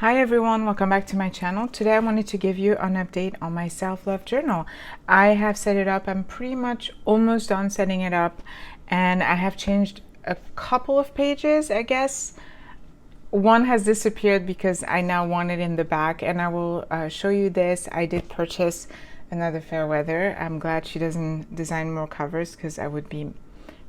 Hi everyone, welcome back to my channel. Today I wanted to give you an update on my self-love journal. I have set it up. I'm pretty much almost done setting it up, and I have changed a couple of pages, I guess. One has disappeared because I now want it in the back, and I will show you this. I did purchase another Fairweather. I'm glad she doesn't design more covers because I would be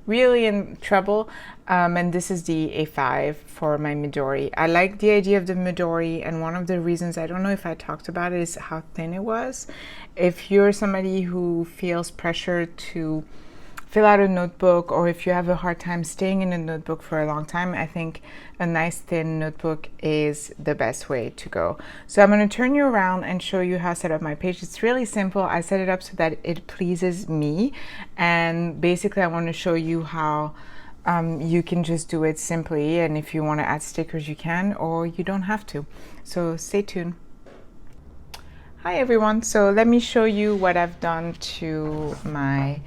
really in trouble. And this is the A5 for my Midori. I like the idea of the Midori, and one of the reasons, I don't know if I talked about it, is how thin it was. If you're somebody who feels pressure to fill out a notebook, or if you have a hard time staying in a notebook for a long time, I think a nice thin notebook is the best way to go. So I'm going to turn you around and show you how I set up my page. It's really simple. I set it up so that it pleases me, and basically I want to show you how you can just do it simply, and if you want to add stickers you can, or you don't have to. So stay tuned. Hi everyone, so let me show you what I've done to my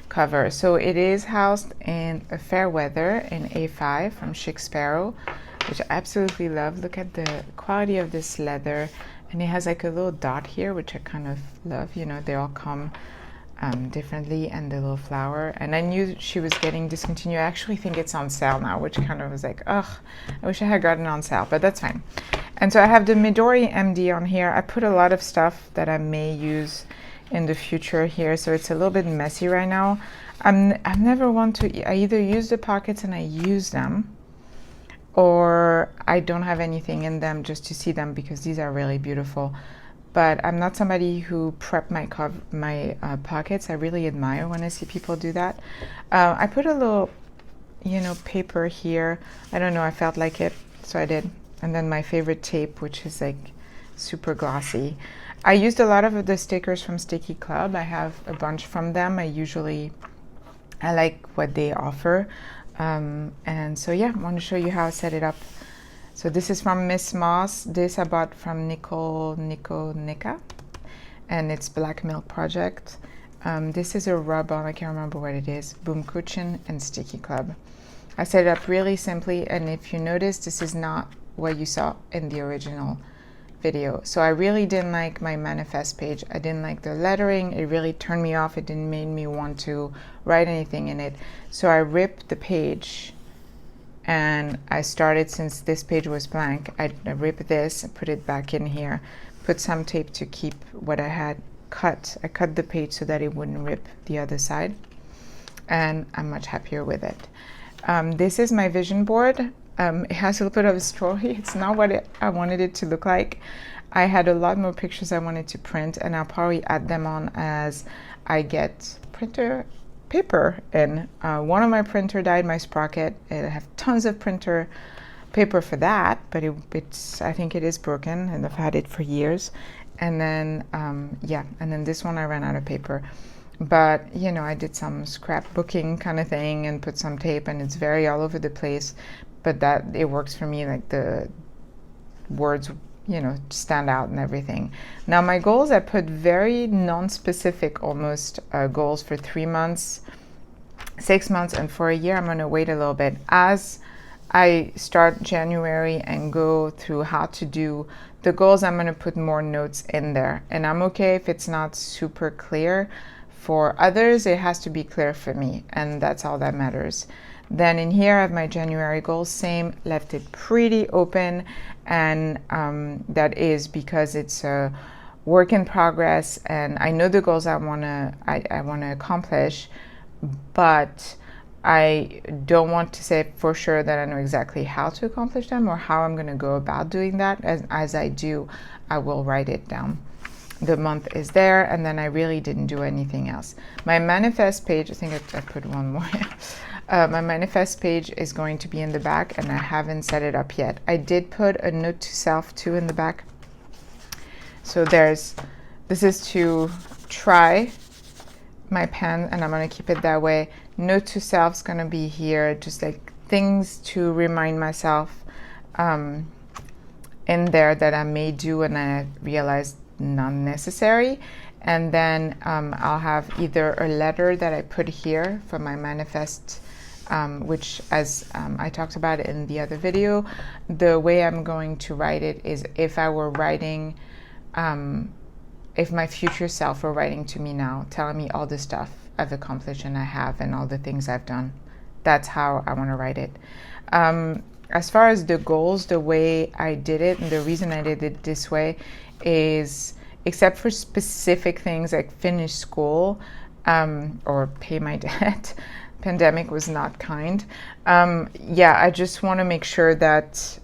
cover. So it is housed in a Fairweather in A5 from Chic Sparrow, which I absolutely love. Look at the quality of this leather, and it has like a little dot here, which I kind of love. You know, they all come differently, and the little flower. And I knew she was getting discontinued. I actually think it's on sale now, which kind of was like, ugh, I wish I had gotten on sale, but that's fine. And so I have the Midori MD on here. I put a lot of stuff that I may use in the future here, so it's a little bit messy right now. I'm never one to, I either use the pockets and I use them, or I don't have anything in them just to see them, because these are really beautiful. But I'm not somebody who prep my pockets. I really admire when I see people do that. I put a little, paper here. I don't know, I felt like it, so I did. And then my favorite tape, which is like super glossy. I used a lot of the stickers from Sticky Club. I have a bunch from them. I like what they offer. And so yeah, I want to show you how I set it up. So this is from Miss Moss. This I bought from Nika, and it's Black Milk Project. This is a rub-on, I can't remember what it is, Boom Cushion and Sticky Club. I set it up really simply, and if you notice, this is not what you saw in the original video. So I really didn't like my manifest page. I didn't like the lettering. It really turned me off. It didn't make me want to write anything in it. So I ripped the page, and I started, since this page was blank, I ripped this and put it back in here, put some tape to keep what I had cut. I cut the page so that it wouldn't rip the other side, and I'm much happier with it. This is my vision board. It has a little bit of a story. It's not what I wanted it to look like. I had a lot more pictures I wanted to print, and I'll probably add them on as I get printer paper in. One of my printer died, my Sprocket. I have tons of printer paper for that, but I think it is broken, and I've had it for years. And then and then this one I ran out of paper. But I did some scrapbooking kind of thing and put some tape, and it's very all over the place. But that it works for me, like the words stand out and everything. Now my goals, I put very non-specific almost goals for 3 months, 6 months, and for a year. I'm going to wait a little bit as I start January and go through how to do the goals. I'm going to put more notes in there, and I'm okay if it's not super clear. For others, it has to be clear for me, and that's all that matters. Then in here I have my January goals, same, left it pretty open, and that is because it's a work in progress, and I know the goals I wanna accomplish, but I don't want to say for sure that I know exactly how to accomplish them or how I'm gonna go about doing that. As I do, I will write it down. The month is there, and then I really didn't do anything else. My manifest page, I think I put one more. My manifest page is going to be in the back, and I haven't set it up yet. I did put a note to self too in the back. So this is to try my pen, and I'm going to keep it that way. Note to self is going to be here, just like things to remind myself in there that I may do and I realized not necessary. And then I'll have either a letter that I put here for my manifest which, as I talked about in the other video, the way I'm going to write it is if I were writing, if my future self were writing to me now, telling me all the stuff I've accomplished and I have and all the things I've done. That's how I want to write it. As far as the goals, the way I did it, and the reason I did it this way is, except for specific things like finish school or pay my debt, pandemic was not kind. Yeah, I just want to make sure that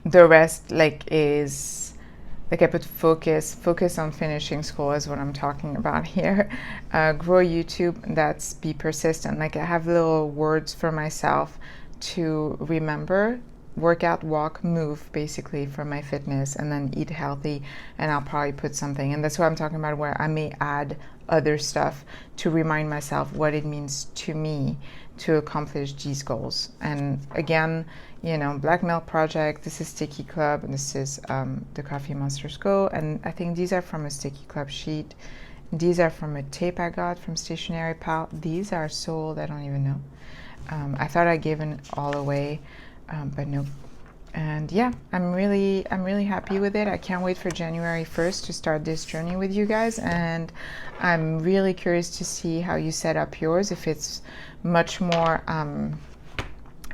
the rest is like I put focus on finishing school is what I'm talking about here. Grow YouTube, that's be persistent. Like I have little words for myself to remember: work out, walk, move, basically, for my fitness, and then eat healthy. And I'll probably put something, and that's what I'm talking about, where I may add other stuff to remind myself what it means to me to accomplish these goals. And again, you know, Black Milk Project, this is Sticky Club, and this is the Coffee Monsters Go. And I think these are from a Sticky Club sheet. These are from a tape I got from Stationery Pal. These are sold, I don't even know. I thought I'd given all away, but no. And yeah, I'm really happy with it. I can't wait for January 1st to start this journey with you guys, and I'm really curious to see how you set up yours, if it's much more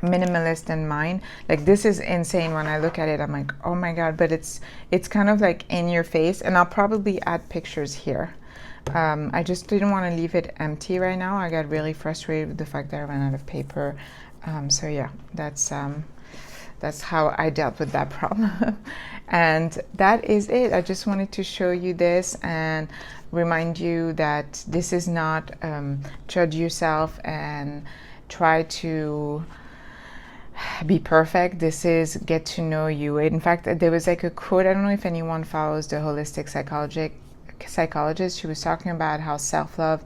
minimalist than mine. Like, this is insane. When I look at it, I'm like, oh my god, but it's kind of like in your face. And I'll probably add pictures here. I just didn't want to leave it empty right now. I got really frustrated with the fact that I ran out of paper. So yeah, that's how I dealt with that problem. And that is it. I just wanted to show you this and remind you that this is not judge yourself and try to be perfect. This is get to know you. In fact, there was like a quote, I don't know if anyone follows the holistic psychologist. She was talking about how self-love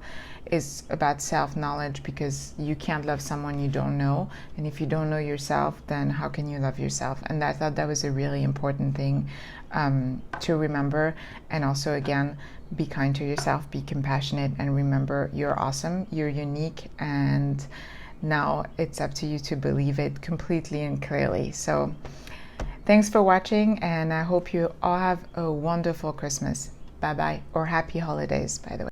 is about self-knowledge, because you can't love someone you don't know, and if you don't know yourself, then how can you love yourself? And I thought that was a really important thing to remember. And also, again, be kind to yourself, be compassionate, and remember you're awesome, you're unique, and now it's up to you to believe it completely and clearly. So thanks for watching, and I hope you all have a wonderful Christmas. Bye bye, or happy holidays, by the way.